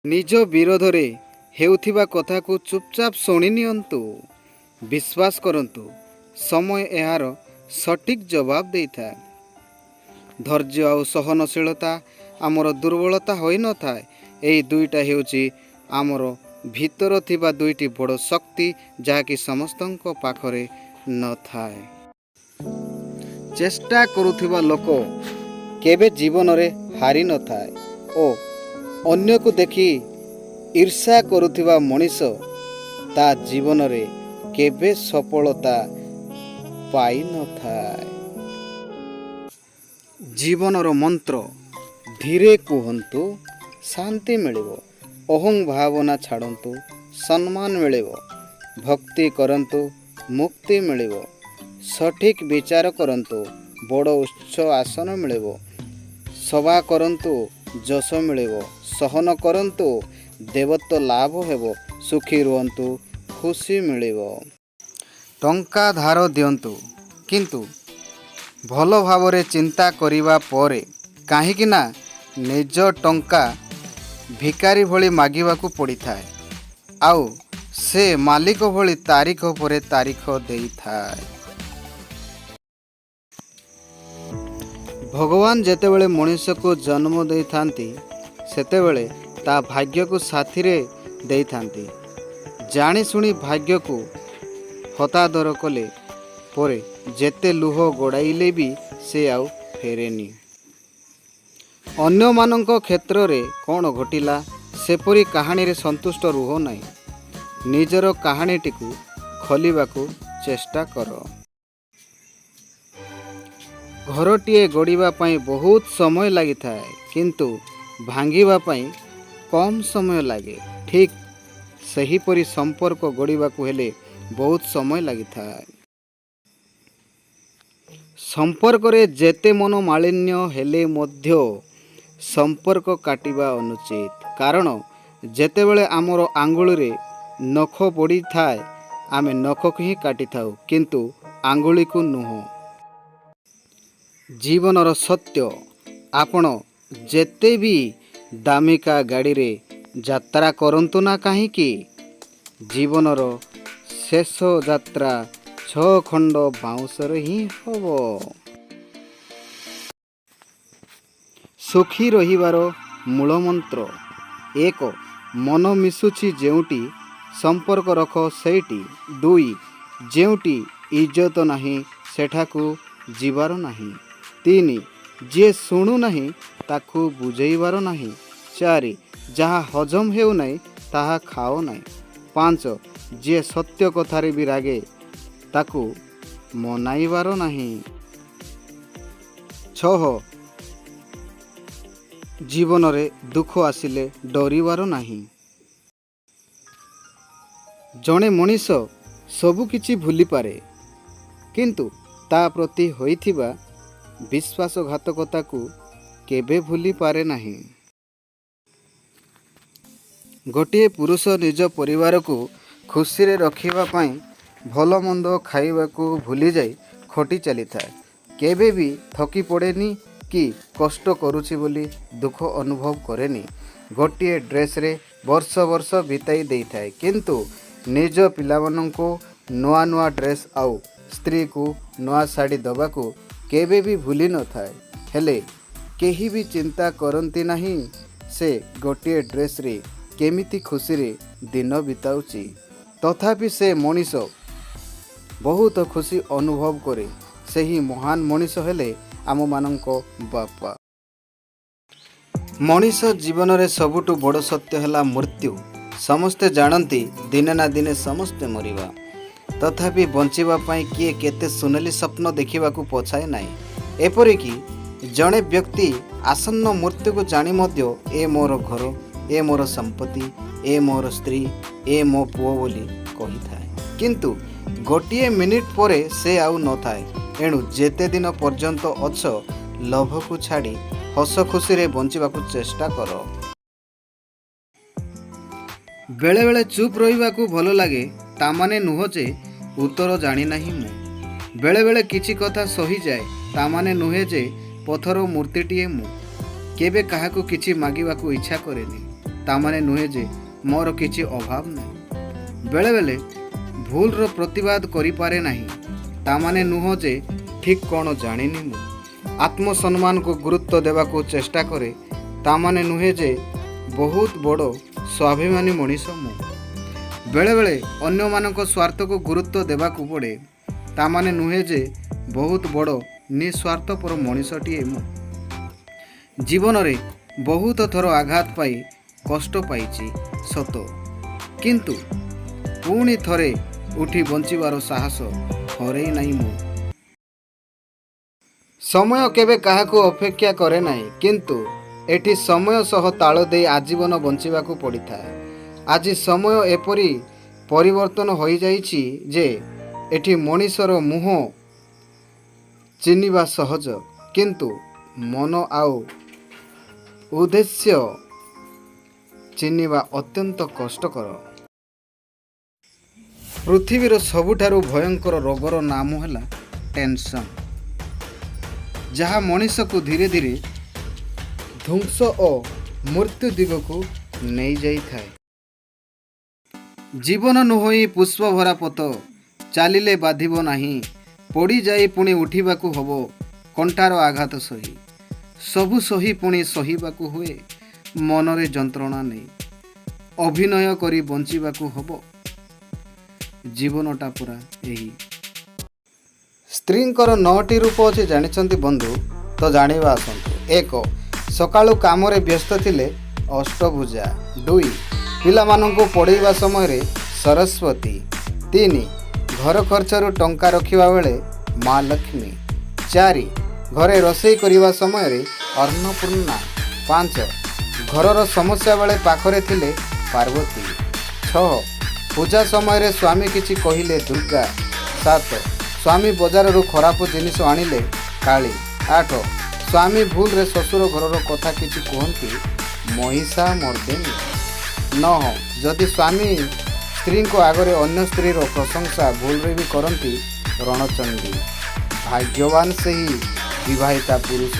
ନିଜ ବିରୋଧରେ ହେଉଥିବା କଥାକୁ ଚୁପଚାପ ଶୁଣି ନିଅନ୍ତୁ। ବିଶ୍ୱାସ କରନ୍ତୁ, ସମୟ ଏହାର ସଠିକ୍ ଜବାବ ଦେଇଥାଏ। ଧୈର୍ଯ୍ୟ ଆଉ ସହନଶୀଳତା ଆମର ଦୁର୍ବଳତା ହୋଇନଥାଏ। ଏହି ଦୁଇଟା ହେଉଛି ଆମର ଭିତରେ ଥିବା ଦୁଇଟି ବଡ଼ ଶକ୍ତି, ଯାହାକି ସମସ୍ତଙ୍କ ପାଖରେ ନଥାଏ। ଚେଷ୍ଟା କରୁଥିବା ଲୋକ କେବେ ଜୀବନରେ ହାରି ନଥାଏ ଓ ଅନ୍ୟକୁ ଦେଖି ଈର୍ଷା କରୁଥିବା ମଣିଷ ତା ଜୀବନରେ କେବେ ସଫଳତା ପାଇନଥାଏ। ଜୀବନର ମନ୍ତ୍ର ଧୀରେ କୁହନ୍ତୁ, ଶାନ୍ତି ମିଳିବ। ଅହଂ ଭାବନା ଛାଡ଼ନ୍ତୁ, ସମ୍ମାନ ମିଳିବ। ଭକ୍ତି କରନ୍ତୁ, ମୁକ୍ତି ମିଳିବ। ସଠିକ୍ ବିଚାର କରନ୍ତୁ, ବଡ଼ ଉଚ୍ଚ ଆସନ ମିଳିବ। ସେବା କରନ୍ତୁ, ଯଶ ମିଳିବ। ସହନ କରନ୍ତୁ, ଦେବତ୍ୱ ଲାଭ ହେବ। ସୁଖୀ ରୁହନ୍ତୁ, ଖୁସି ମିଳିବ। ଟଙ୍କା ଧାର ଦିଅନ୍ତୁ, କିନ୍ତୁ ଭଲ ଭାବରେ ଚିନ୍ତା କରିବା ପରେ, କାହିଁକି ନା ନିଜ ଟଙ୍କା ଭିକାରୀ ଭଳି ମାଗିବାକୁ ପଡ଼ିଥାଏ ଆଉ ସେ ମାଲିକ ଭଳି ତାରିଖ ପରେ ତାରିଖ ଦେଇଥାଏ। ଭଗବାନ ଯେତେବେଳେ ମଣିଷକୁ ଜନ୍ମ ଦେଇଥାନ୍ତି, ସେତେବେଳେ ତା ଭାଗ୍ୟକୁ ସାଥିରେ ଦେଇଥାନ୍ତି। ଜାଣିଶୁଣି ଭାଗ୍ୟକୁ ହତାଦର କଲେ ପରେ ଯେତେ ଲୁହ ଗଡ଼ାଇଲେ ବି ସେ ଆଉ ଫେରେନି। ଅନ୍ୟମାନଙ୍କ କ୍ଷେତ୍ରରେ କ'ଣ ଘଟିଲା, ସେପରି କାହାଣୀରେ ସନ୍ତୁଷ୍ଟ ରୁହ ନାହିଁ। ନିଜର କାହାଣୀଟିକୁ ଖୋଲିବାକୁ ଚେଷ୍ଟା କର। ଘରଟିଏ ଗଢ଼ିବା ପାଇଁ ବହୁତ ସମୟ ଲାଗିଥାଏ, କିନ୍ତୁ ଭାଙ୍ଗିବା ପାଇଁ କମ୍ ସମୟ ଲାଗେ। ଠିକ୍ ସେହିପରି ସମ୍ପର୍କ ଗଢ଼ିବାକୁ ହେଲେ ବହୁତ ସମୟ ଲାଗିଥାଏ। ସମ୍ପର୍କରେ ଯେତେ ମନୋମାଳିନ୍ୟ ହେଲେ ମଧ୍ୟ ସମ୍ପର୍କ କାଟିବା ଅନୁଚିତ। କାରଣ ଯେତେବେଳେ ଆମର ଆଙ୍ଗୁଳିରେ ନଖ ପଡ଼ିଥାଏ, ଆମେ ନଖକୁ ହିଁ କାଟିଥାଉ, କିନ୍ତୁ ଆଙ୍ଗୁଳିକୁ ନୁହଁ। ଜୀବନର ସତ୍ୟ, ଆପଣ ଯେତେ ବି ଦାମିକା ଗାଡ଼ିରେ ଯାତ୍ରା କରନ୍ତୁ ନା କାହିଁକି, ଜୀବନର ଶେଷ ଯାତ୍ରା 6 ଖଣ୍ଡ ବାଉଁଶରେ ହିଁ ହେବ। ସୁଖୀ ରହିବାର ମୂଳମନ୍ତ୍ର 1. ମନ ମିଶୁଛି ଯେଉଁଠି ସମ୍ପର୍କ ରଖ ସେଇଠି। 2. ଯେଉଁଠି ଇଜ୍ଜତ ନାହିଁ ସେଠାକୁ ଯିବାର ନାହିଁ। 3. ଯିଏ ଶୁଣୁନାହିଁ ତାକୁ ବୁଝେଇବାର ନାହିଁ। 4. ଯାହା ହଜମ ହେଉନାହିଁ ତାହା ଖାଅ ନାହିଁ। 5. ଯିଏ ସତ୍ୟ କଥାରେ ବି ରାଗେ ତାକୁ ମନାଇବାର ନାହିଁ। 6. ଜୀବନରେ ଦୁଃଖ ଆସିଲେ ଡରିବାର ନାହିଁ। ଜଣେ ମଣିଷ ସବୁ କିଛି ଭୁଲିପାରେ, କିନ୍ତୁ ତା ପ୍ରତି ହୋଇଥିବା ବିଶ୍ୱାସଘାତକତାକୁ କେବେ ଭୁଲିପାରେ ନାହିଁ। ଗୋଟିଏ ପୁରୁଷ ନିଜ ପରିବାରକୁ ଖୁସିରେ ରଖିବା ପାଇଁ ଭଲ ମନ୍ଦ ଖାଇବାକୁ ଭୁଲିଯାଇ ଖଟି ଚାଲିଥାଏ। କେବେ ବି ଥକି ପଡ଼େନି କି କଷ୍ଟ କରୁଛି ବୋଲି ଦୁଃଖ ଅନୁଭବ କରେନି। ଗୋଟିଏ ଡ୍ରେସ୍ରେ ବର୍ଷ ବର୍ଷ ବିତାଇ ଦେଇଥାଏ, କିନ୍ତୁ ନିଜ ପିଲାମାନଙ୍କୁ ନୂଆ ନୂଆ ଡ୍ରେସ୍ ଆଉ ସ୍ତ୍ରୀକୁ ନୂଆ ଶାଢ଼ୀ ଦେବାକୁ କେବେ ବି ଭୁଲି ନଥାଏ। ହେଲେ କେହି ବି ଚିନ୍ତା କରନ୍ତି ନାହିଁ ସେ ଗୋଟିଏ ଡ୍ରେସ୍ରେ କେମିତି ଖୁସିରେ ଦିନ ବିତାଉଛି। ତଥାପି ସେ ମଣିଷ ବହୁତ ଖୁସି ଅନୁଭବ କରେ। ସେହି ମହାନ ମଣିଷ ହେଲେ ଆମମାନଙ୍କ ବାପା। ମଣିଷ ଜୀବନରେ ସବୁଠୁ ବଡ଼ ସତ୍ୟ ହେଲା ମୃତ୍ୟୁ। ସମସ୍ତେ ଜାଣନ୍ତି ଦିନେ ନା ଦିନେ ସମସ୍ତେ ମରିବା, ତଥାପି ବଞ୍ଚିବା ପାଇଁ କିଏ କେତେ ସୁନେଲି ସ୍ୱପ୍ନ ଦେଖିବାକୁ ପଛାଏ ନାହିଁ। ଏପରିକି ଜଣେ ବ୍ୟକ୍ତି ଆସନ୍ନ ମୃତ୍ୟୁକୁ ଜାଣି ମଧ୍ୟ ଏ ମୋର ଘର, ଏ ମୋର ସମ୍ପତ୍ତି, ଏ ମୋର ସ୍ତ୍ରୀ, ଏ ମୋ ପୁଅ ବୋଲି କହିଥାଏ, କିନ୍ତୁ ଗୋଟିଏ ମିନିଟ୍ ପରେ ସେ ଆଉ ନଥାଏ। ଏଣୁ ଯେତେ ଦିନ ପର୍ଯ୍ୟନ୍ତ ଅଛ, ଲୋଭକୁ ଛାଡ଼ି ହସ ଖୁସିରେ ବଞ୍ଚିବାକୁ ଚେଷ୍ଟା କର। ବେଳେବେଳେ ଚୁପ୍ ରହିବାକୁ ଭଲ ଲାଗେ, ତାମାନେ ନୁହଁ ଯେ ଉତ୍ତର ଜାଣିନାହିଁ ମୁଁ। ବେଳେବେଳେ କିଛି କଥା ସହିଯାଏ, ତାମାନେ ନୁହେଁ ଯେ ପଥର ମୂର୍ତ୍ତିଟିଏ ମୁଁ। କେବେ କାହାକୁ କିଛି ମାଗିବାକୁ ଇଚ୍ଛା କରେନି। ତାମାନେ ନୁହେଁ ଯେ ମୋର କିଛି ଅଭାବ ନାହିଁ। ବେଳେବେଳେ ଭୁଲର ପ୍ରତିବାଦ କରିପାରେ ନାହିଁ, ତାମାନେ ନୁହଁ ଯେ ଠିକ୍ କ'ଣ ଜାଣିନି ମୁଁ। ଆତ୍ମସମ୍ମାନକୁ ଗୁରୁତ୍ୱ ଦେବାକୁ ଚେଷ୍ଟା କରେ, ତାମାନେ ନୁହେଁ ଯେ ବହୁତ ବଡ଼ ସ୍ୱାଭିମାନୀ ମଣିଷ ମୁଁ। ବେଳେବେଳେ ଅନ୍ୟମାନଙ୍କ ସ୍ୱାର୍ଥକୁ ଗୁରୁତ୍ୱ ଦେବାକୁ ପଡ଼େ, ତାମାନେ ନୁହେଁ ଯେ ବହୁତ ବଡ଼ ନିଃସ୍ୱାର୍ଥପର ମଣିଷଟିଏ ମୁଁ। ଜୀବନରେ ବହୁତ ଥର ଆଘାତ ପାଇ କଷ୍ଟ ପାଇଛି ସତ, କିନ୍ତୁ ପୁଣି ଥରେ ଉଠି ବଞ୍ଚିବାର ସାହସ ହରେଇ ନାହିଁ ମୁଁ। ସମୟ କେବେ କାହାକୁ ଅପେକ୍ଷା କରେ ନାହିଁ, କିନ୍ତୁ ଏଠି ସମୟ ସହ ତାଳ ଦେଇ ଆଜୀବନ ବଞ୍ଚିବାକୁ ପଡ଼ିଥାଏ। ଆଜି ସମୟ ଏପରି ପରିବର୍ତ୍ତନ ହୋଇଯାଇଛି ଯେ ଏଠି ମଣିଷର ମୁହଁ ଚିହ୍ନିବା ସହଜ, କିନ୍ତୁ ମନ ଆଉ ଉଦ୍ଦେଶ୍ୟ ଚିହ୍ନିବା ଅତ୍ୟନ୍ତ କଷ୍ଟକର। ପୃଥିବୀର ସବୁଠାରୁ ଭୟଙ୍କର ରୋଗର ନାମ ହେଲା ଟେନସନ୍, ଯାହା ମଣିଷକୁ ଧୀରେ ଧୀରେ ଧ୍ୱଂସ ଓ ମୃତ୍ୟୁ ଦିଗକୁ ନେଇଯାଇଥାଏ। ଜୀବନ ନୁହଁଇ ପୁଷ୍ପ ଭରା ପଥ, ଚାଲିଲେ ବାଧିବ ନାହିଁ, ପଡ଼ିଯାଇ ପୁଣି ଉଠିବାକୁ ହବ କଣ୍ଟାର ଆଘାତ ସହି। ସବୁ ସହି ପୁଣି ସହିବାକୁ ହୁଏ ମନରେ ଯନ୍ତ୍ରଣା ନେଇ, ଅଭିନୟ କରି ବଞ୍ଚିବାକୁ ହବ ଜୀବନଟା ପୁରା ଏହି। ସ୍ତ୍ରୀଙ୍କର 9ଟି ରୂପ ଅଛି ଜାଣିଛନ୍ତି ବନ୍ଧୁ? ତ ଜାଣିବା ଆସନ୍ତୁ। 1. ସକାଳୁ କାମରେ ବ୍ୟସ୍ତ ଥିଲେ ଅଷ୍ଟଭୁଜା। 2. ପିଲାମାନଙ୍କୁ ପଢ଼ାଇବା ସମୟରେ ସରସ୍ୱତୀ। 3. ଘର ଖର୍ଚ୍ଚରୁ ଟଙ୍କା ରଖିବା ବେଳେ ମା ଲକ୍ଷ୍ମୀ। 4. ଘରେ ରୋଷେଇ କରିବା ସମୟରେ ଅନ୍ନପୂର୍ଣ୍ଣା। 5. ଘରର ସମସ୍ୟା ବେଳେ ପାଖରେ ଥିଲେ ପାର୍ବତୀ। 6. ପୂଜା ସମୟରେ ସ୍ୱାମୀ କିଛି କହିଲେ ଦୁର୍ଗା। 7. ସ୍ୱାମୀ ବଜାରରୁ ଖରାପ ଜିନିଷ ଆଣିଲେ କାଳୀ। 8. ସ୍ୱାମୀ ଭୁଲରେ ଶ୍ୱଶୁର ଘରର କଥା କିଛି କୁହନ୍ତି ମହିଷା ମର୍ଦିନୀ। 9. ଯଦି ସ୍ୱାମୀ ସ୍ତ୍ରୀଙ୍କ ଆଗରେ ଅନ୍ୟ ସ୍ତ୍ରୀର ପ୍ରଶଂସା ଭୁଲରେ ବି କରନ୍ତି ରଣଚଣ୍ଡୀ। ଭାଗ୍ୟବାନ ସେହି ବିବାହିତା ପୁରୁଷ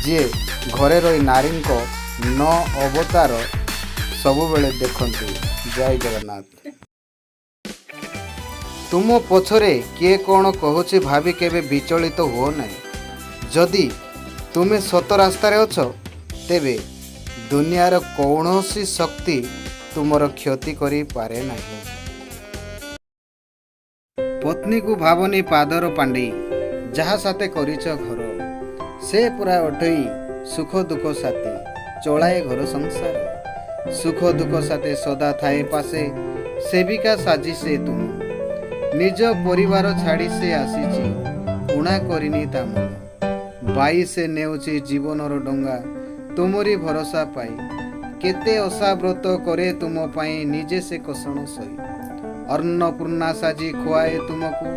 ଯିଏ ଘରେ ରହି ନାରୀଙ୍କ 9 ଅବତାର ସବୁବେଳେ ଦେଖନ୍ତି। ଜୟ ଜଗନ୍ନାଥ। ତୁମ ପଛରେ କିଏ କ'ଣ କହୁଛି ଭାବି କେବେ ବିଚଳିତ ହୁଅ ନାହିଁ। ଯଦି ତୁମେ ସତ ରାସ୍ତାରେ ଅଛ, ତେବେ ଦୁନିଆର କୌଣସି ଶକ୍ତି ତୁମର କ୍ଷତି କରିପାରେ ନାହିଁ। ପତ୍ନୀକୁ ଭାବନି ପାଦର ପାଣ୍ଡି, ଯାହା ସାଥେ କରିଛ ଘର, ସେ ପୁରା ଅଠେଇ ସୁଖ ଦୁଃଖ ସାଥୀ, ଚଳାଏ ଘର ସଂସାର। ସୁଖ ଦୁଃଖ ସାଥେ ସଦା ଥାଏ ପାଶେ, ସେବିକା ସାଜି ସେ ତୁମ। ନିଜ ପରିବାର ଛାଡ଼ି ସେ ଆସିଛି, ଉଣା କରିନି ତା ମନ। ବାଇ ସେ ନେଉଛି ଜୀବନର ଡଙ୍ଗା, ତୁମରି ଭରସା ପାଇ। କେତେ ଓଷାବ୍ରତ କରେ ତୁମ ପାଇଁ, ନିଜେ ସେ କଷଣ ସହି। ଅନ୍ନପୂର୍ଣ୍ଣା ସାଜି ଖୁଆଏ ତୁମକୁ,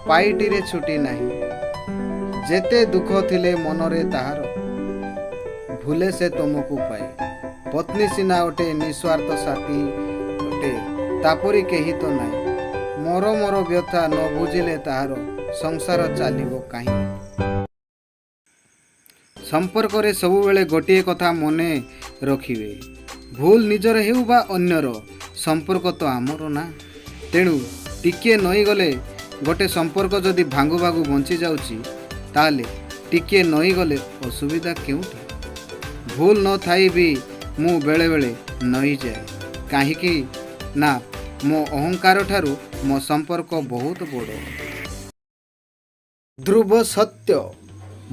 ପାଇଟିରେ ଛୁଟି ନାହିଁ। ଯେତେ ଦୁଃଖ ଥିଲେ ମନରେ ତାହାର, ଭୁଲେ ସେ ତୁମକୁ ପାଇ। ପତ୍ନୀ ସିନା ଅଟେ ନିଃସ୍ୱାର୍ଥ ସାଥୀ ଅଟେ, ତାପରି କେହି ତ ନାହିଁ। ମୋର ବ୍ୟଥା ନ ବୁଝିଲେ ତାହାର, ସଂସାର ଚାଲିବ କାହିଁ। ସମ୍ପର୍କରେ ସବୁବେଳେ ଗୋଟିଏ କଥା ମନେ ରଖିବେ, ଭୁଲ ନିଜର ହେଉ ବା ଅନ୍ୟର, ସମ୍ପର୍କ ତ ଆମର ନା। ତେଣୁ ଟିକିଏ ନଇଗଲେ, ଗୋଟେ ସମ୍ପର୍କ ଯଦି ଭାଙ୍ଗୁ ଭାଙ୍ଗୁ ବଞ୍ଚି ଯାଉଛି, ତାହେଲେ ଟିକିଏ ନଇଗଲେ ଅସୁବିଧା କେଉଁଠି? ଭୁଲ ନଥାଇ ବି ମୁଁ ବେଳେବେଳେ ନଇଯାଏ, କାହିଁକି ନା ମୋ ଅହଙ୍କାର ଠାରୁ ମୋ ସମ୍ପର୍କ ବହୁତ ବଡ଼। ଧ୍ରୁବ ସତ୍ୟ,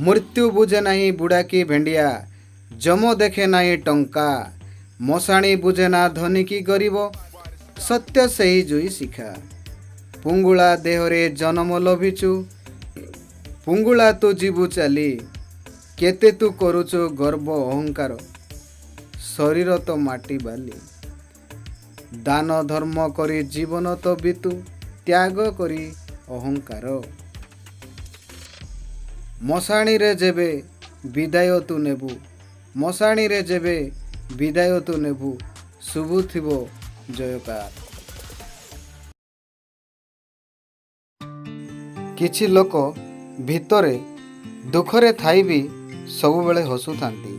ମୃତ୍ୟୁ ବୁଝେ ନାହିଁ ବୁଢ଼ା କି ଭେଣ୍ଡିଆ, ଯମ ଦେଖେ ନାହିଁ ଟଙ୍କା। ମଶାଣି ବୁଝେ ନା ଧନୀ କି ଗରିବ, ସତ୍ୟ ସେହି ଜୁଇ ଶିଖା। ପୁଙ୍ଗୁଳା ଦେହରେ ଜନମ ଲୋଭିଛୁ, ପୁଙ୍ଗୁଳା ତୁ ଯିବୁ ଚାଲି। କେତେ ତୁ କରୁଛୁ ଗର୍ବ ଅହଙ୍କାର, ଶରୀର ତ ମାଟି ବାଲି। ଦାନ ଧର୍ମ କରି ଜୀବନ ତ ବିତୁ, ତ୍ୟାଗ କରି ଅହଙ୍କାର। ମଶାଣିରେ ଯେବେ ବିଦାୟ ତୁ ନେବୁ, ମଶାଣିରେ ଯେବେ ବିଦାୟ ତୁ ନେବୁ, ଶୁଭୁଥିବ ଜୟକାର। କିଛି ଲୋକ ଭିତରେ ଦୁଃଖରେ ଥାଇ ବି ସବୁବେଳେ ହସୁଥାନ୍ତି,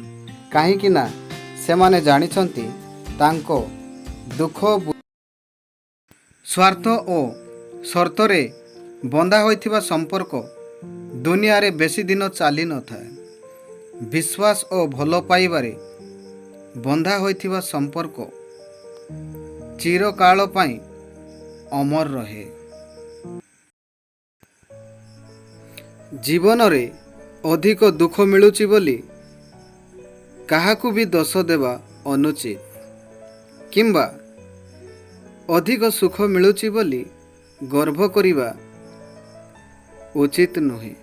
କାହିଁକି ନା ସେମାନେ ଜାଣିଛନ୍ତି ତାଙ୍କ ଦୁଃଖ ସ୍ୱାର୍ଥ ଓ ସର୍ତ୍ତରେ ବନ୍ଧା ହୋଇଥିବା ସମ୍ପର୍କ ଦୁନିଆରେ ବେଶୀ ଦିନ ଚାଲିନଥାଏ। ବିଶ୍ୱାସ ଓ ଭଲ ପାଇବାରେ ବନ୍ଧା ହୋଇଥିବା ସମ୍ପର୍କ ଚିରକାଳ ପାଇଁ ଅମର ରହେ। ଜୀବନରେ ଅଧିକ ଦୁଃଖ ମିଳୁଛି ବୋଲି କାହାକୁ ବି ଦୋଷ ଦେବା ଅନୁଚିତ, କିମ୍ବା ଅଧିକ ସୁଖ ମିଳୁଛି ବୋଲି ଗର୍ବ କରିବା ଉଚିତ ନୁହେଁ।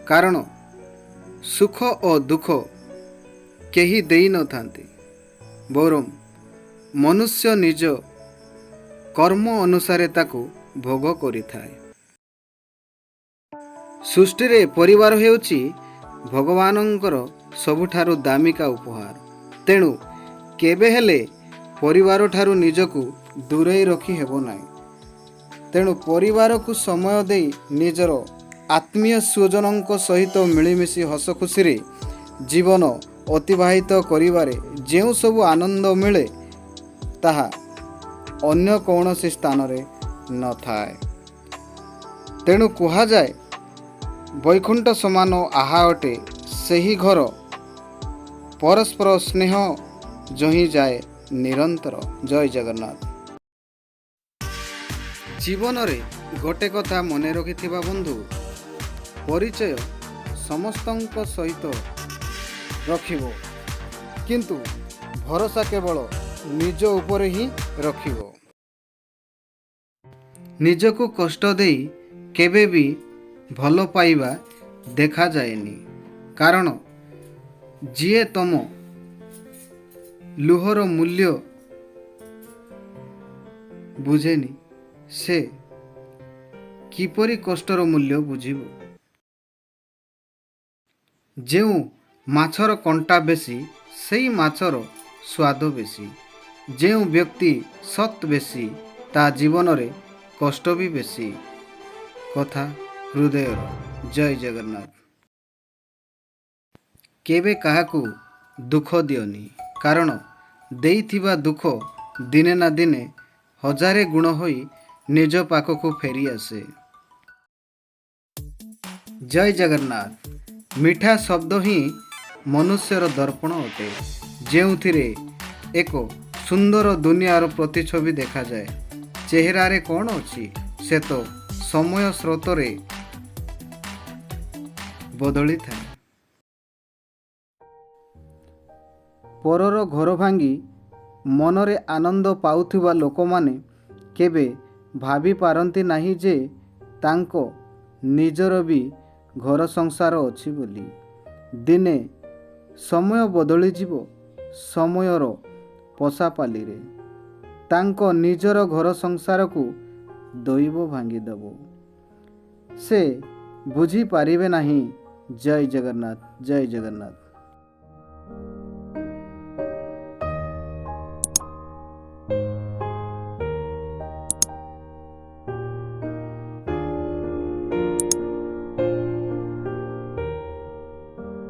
କାରଣ ସୁଖ ଓ ଦୁଃଖ କେହି ଦେଇନଥାନ୍ତି, ବରଂ ମନୁଷ୍ୟ ନିଜ କର୍ମ ଅନୁସାରେ ତାକୁ ଭୋଗ କରିଥାଏ। ସୃଷ୍ଟିରେ ପରିବାର ହେଉଛି ଭଗବାନଙ୍କର ସବୁଠାରୁ ଦାମିକା ଉପହାର। ତେଣୁ କେବେ ହେଲେ ପରିବାର ଠାରୁ ନିଜକୁ ଦୂରେଇ ରଖି ହେବ ନାହିଁ। ତେଣୁ ପରିବାରକୁ ସମୟ ଦେଇ ନିଜର ଆତ୍ମୀୟ ସ୍ୱଜନଙ୍କ ସହିତ ମିଳିମିଶି ହସ ଖୁସିରେ ଜୀବନ ଅତିବାହିତ କରିବାରେ ଯେଉଁ ସବୁ ଆନନ୍ଦ ମିଳେ ତାହା ଅନ୍ୟ କୌଣସି ସ୍ଥାନରେ ନଥାଏ। ତେଣୁ କୁହାଯାଏ, ବୈକୁଣ୍ଠ ସମାନ ଆହା ଅଟେ ସେହି ଘର, ପରସ୍ପର ସ୍ନେହ ଯହିଁ ଯାଏ ନିରନ୍ତର। ଜୟ ଜଗନ୍ନାଥ। ଜୀବନରେ ଗୋଟେ କଥା ମନେ ରଖିଥିବା ବନ୍ଧୁ, ପରିଚୟ ସମସ୍ତଙ୍କ ସହିତ ରଖିବ, କିନ୍ତୁ ଭରସା କେବଳ ନିଜ ଉପରେ ହିଁ ରଖିବ। ନିଜକୁ କଷ୍ଟ ଦେଇ କେବେ ବି ଭଲ ପାଇବା ଦେଖାଯାଏନି। କାରଣ ଯିଏ ତମ ଲୁହର ମୂଲ୍ୟ ବୁଝେନି, ସେ କିପରି କଷ୍ଟର ମୂଲ୍ୟ ବୁଝିବ? ଯେଉଁ ମାଛର କଣ୍ଟା ବେଶୀ, ସେହି ମାଛର ସ୍ୱାଦ ବେଶୀ। ଯେଉଁ ବ୍ୟକ୍ତି ସତ୍ ବେଶୀ, ତା ଜୀବନରେ କଷ୍ଟ ବି ବେଶୀ। କଥା ହୃଦୟର। ଜୟ ଜଗନ୍ନାଥ। କେବେ କାହାକୁ ଦୁଃଖ ଦିଅନି, କାରଣ ଦେଇଥିବା ଦୁଃଖ ଦିନେ ନା ଦିନେ ହଜାରେ ଗୁଣ ହୋଇ ନିଜ ପାଖକୁ ଫେରି ଆସେ। ଜୟ ଜଗନ୍ନାଥ। ମିଠା ଶବ୍ଦ ହିଁ ମନୁଷ୍ୟର ଦର୍ପଣ ଅଟେ, ଯେଉଁଥିରେ ଏକ ସୁନ୍ଦର ଦୁନିଆର ପ୍ରତିଛବି ଦେଖାଯାଏ। ଚେହେରାରେ କ'ଣ ଅଛି, ସେ ତ ସମୟ ସ୍ରୋତରେ ବଦଳିଥାଏ। ପରର ଘର ଭାଙ୍ଗି ମନରେ ଆନନ୍ଦ ପାଉଥିବା ଲୋକମାନେ କେବେ ଭାବି ପାରନ୍ତି ନାହିଁ ଯେ ତାଙ୍କ ନିଜର ବି ଘର ସଂସାର ଅଛି ବୋଲି। ଦିନେ ସମୟ ବଦଳିଯିବ, ସମୟର ପଶାପାଲିରେ ତାଙ୍କ ନିଜର ଘର ସଂସାରକୁ ଦୈବ ଭାଙ୍ଗିଦେବ। ସେ ବୁଝିପାରିବେ ନାହିଁ। ଜୟ ଜଗନ୍ନାଥ। ଜୟ ଜଗନ୍ନାଥ।